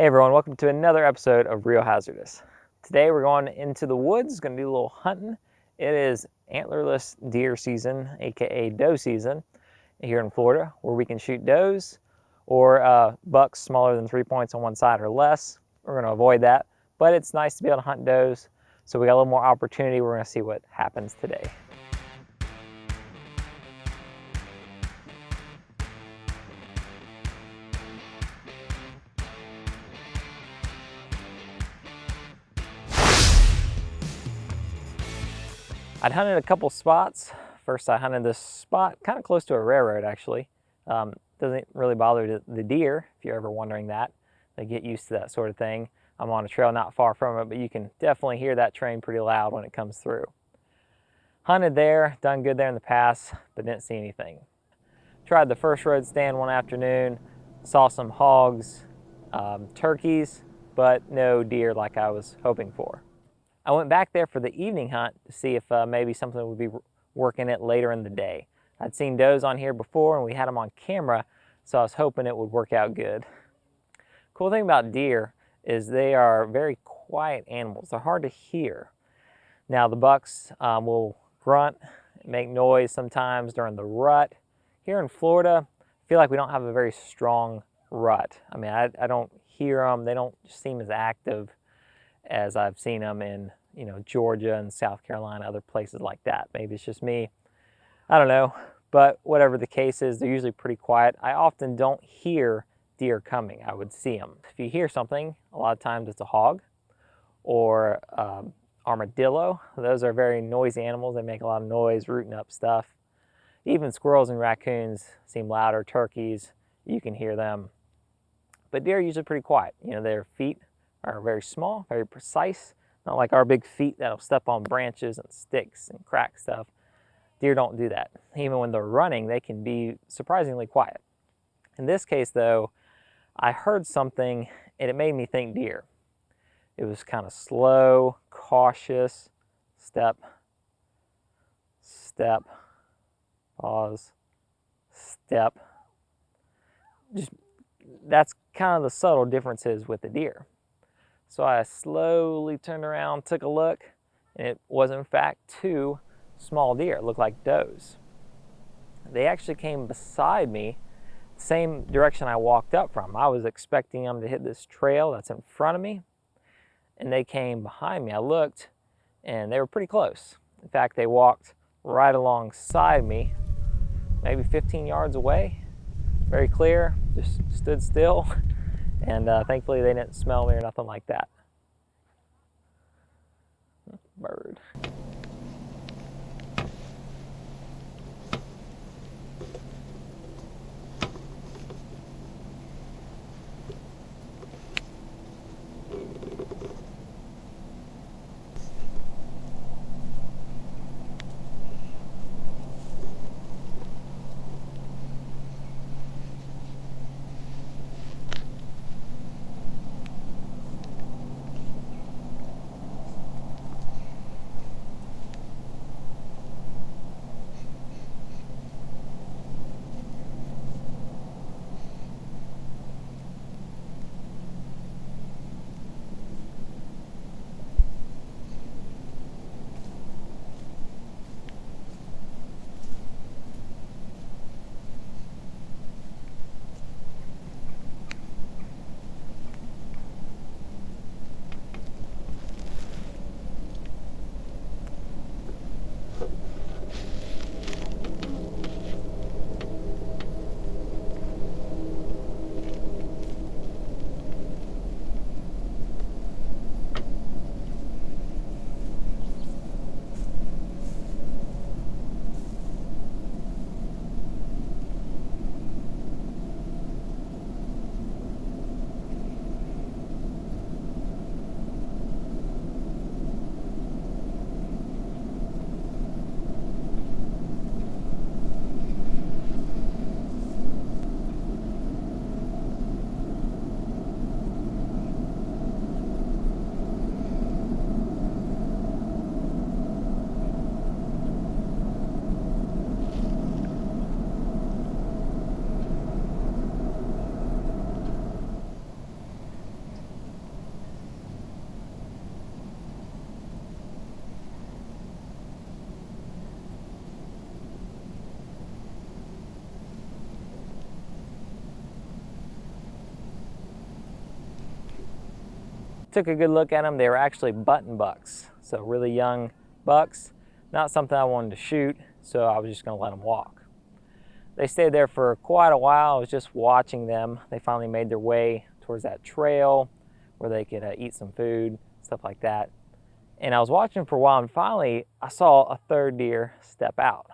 Hey everyone, welcome to another episode of Real Hazardous. Today we're going into the woods, going to do a little hunting. It is antlerless deer season, aka doe season, here in Florida, where we can shoot does or bucks smaller than 3 points on one side or less. We're going to avoid that, but it's nice to be able to hunt does, so we got a little more opportunity. We're going to see what happens today. I'd hunted a couple spots. First I hunted this spot kind of close to a railroad actually. Doesn't really bother the deer, if you're ever wondering that. They get used to that sort of thing. I'm on a trail not far from it, but you can definitely hear that train pretty loud when it comes through. Hunted there, done good there in the past, but didn't see anything. Tried the first road stand one afternoon, saw some hogs, turkeys, but no deer like I was hoping for. I went back there for the evening hunt to see if maybe something would be working it later in the day. I'd seen does on here before and we had them on camera, so I was hoping it would work out good. Cool thing about deer is they are very quiet animals. They're hard to hear. Now the bucks will grunt, make noise sometimes during the rut. Here in Florida, I feel like we don't have a very strong rut. I mean, I don't hear them. They don't seem as active as I've seen them in, Georgia and South Carolina, other places like that. Maybe it's just me. I don't know. But whatever the case is, they're usually pretty quiet. I often don't hear deer coming. I would see them. If you hear something, a lot of times it's a hog or armadillo. Those are very noisy animals. They make a lot of noise, rooting up stuff. Even squirrels and raccoons seem louder. Turkeys, you can hear them. But deer are usually pretty quiet. Their feet are very small, very precise, not like our big feet that'll step on branches and sticks and crack stuff. Deer don't do that. Even when they're running, they can be surprisingly quiet. In this case though, I heard something and it made me think deer. It was kind of slow, cautious, step, step, pause, step. That's kind of the subtle differences with the deer. So I slowly turned around, took a look, and it was in fact two small deer. It looked like does. They actually came beside me, same direction I walked up from. I was expecting them to hit this trail that's in front of me, and they came behind me. I looked, and they were pretty close. In fact, they walked right alongside me, maybe 15 yards away. Very clear, just stood still. And thankfully they didn't smell me or nothing like that. Bird. Took a good look at them. They were actually button bucks, so really young bucks. Not something I wanted to shoot, so I was just going to let them walk. They stayed there for quite a while. I was just watching them. They finally made their way towards that trail where they could eat some food, stuff like that. And I was watching for a while, and finally I saw a third deer step out.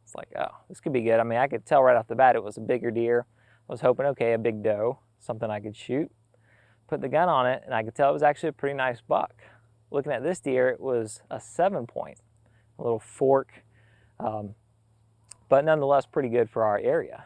It's like, oh, this could be good. I mean, I could tell right off the bat it was a bigger deer. I was hoping, okay, a big doe, something I could shoot. Put the gun on it, and I could tell it was actually a pretty nice buck. Looking at this deer, it was a 7-point, a little fork, but nonetheless pretty good for our area.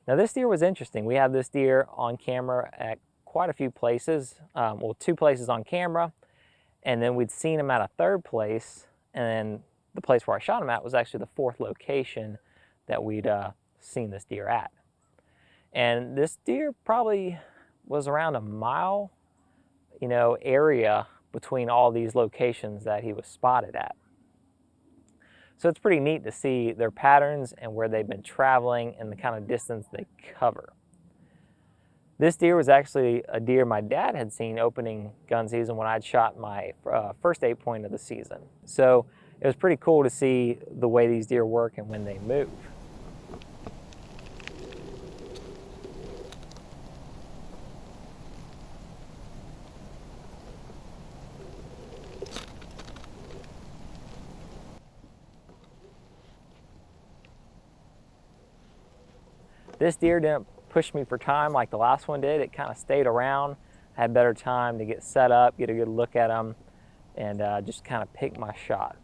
Now this deer was interesting. We have this deer on camera at quite a few places, well, 2 places on camera, and then we'd seen him at a 3rd place, and then the place where I shot him at was actually the 4th location that we'd seen this deer at. And this deer probably was around a mile, area between all these locations that he was spotted at. So it's pretty neat to see their patterns and where they've been traveling and the kind of distance they cover. This deer was actually a deer my dad had seen opening gun season when I'd shot my first 8-point of the season. So it was pretty cool to see the way these deer work and when they move. This deer didn't push me for time like the last one did. It kind of stayed around. I had better time to get set up, get a good look at him, and just kind of pick my shot.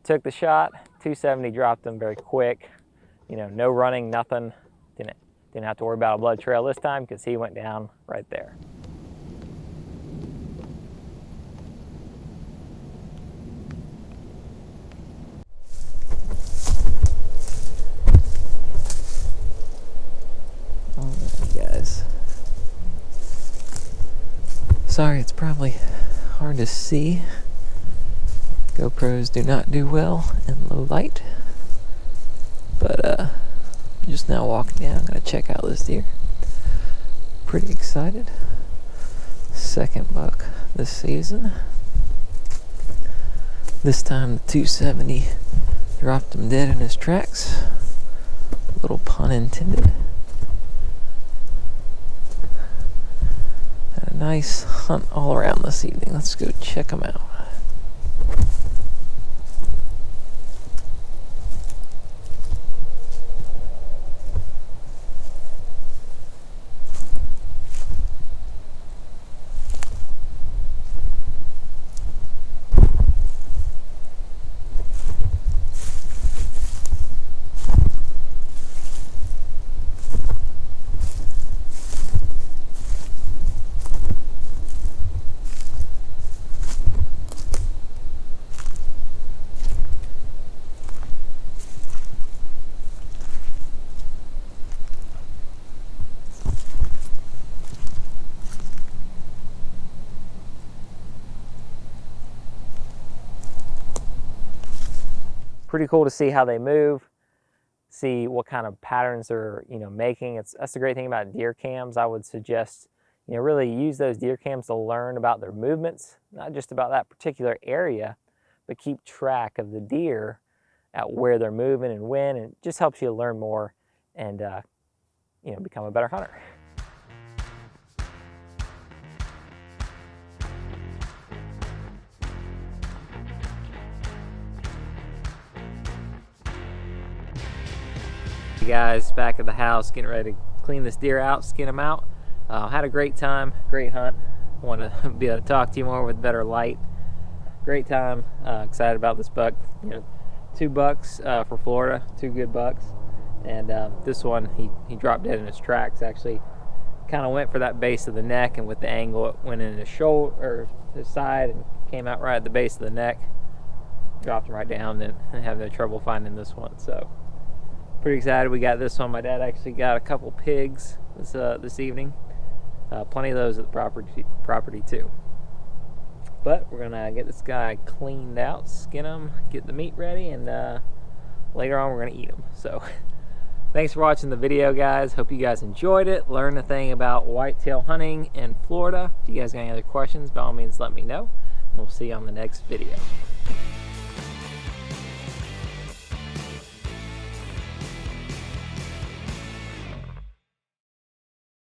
Took the shot, 270, dropped him very quick. No running, nothing. Didn't have to worry about a blood trail this time because he went down right there. Alright guys. Sorry, it's probably hard to see. GoPros do not do well in low light, but I'm just now walking down. I'm gonna check out this deer. Pretty excited. 2nd buck this season. This time the 270 dropped him dead in his tracks. Little pun intended. Had a nice hunt all around this evening. Let's go check him out. pretty cool to see how they move, see what kind of patterns they're making. That's the great thing about deer cams. I would suggest really use those deer cams to learn about their movements, not just about that particular area, but keep track of the deer at where they're moving and when, and it just helps you learn more and become a better hunter. Hey guys, back at the house, getting ready to clean this deer out, skin him out. Had a great time, great hunt. Want to be able to talk to you more with better light. Great time. Excited about this buck. 2 bucks for Florida, 2 good bucks, and this one he dropped dead in his tracks. Actually, kind of went for that base of the neck, and with the angle, it went in his shoulder or his side and came out right at the base of the neck. Dropped him right down, and have no trouble finding this one. So pretty excited we got this one. My dad actually got a couple pigs this evening. Plenty of those at the property too. But we're gonna get this guy cleaned out, skin him, get the meat ready, and later on we're gonna eat him. So thanks for watching the video, guys. Hope you guys enjoyed it, learned a thing about whitetail hunting in Florida. If you guys got any other questions, by all means let me know, and we'll see you on the next video.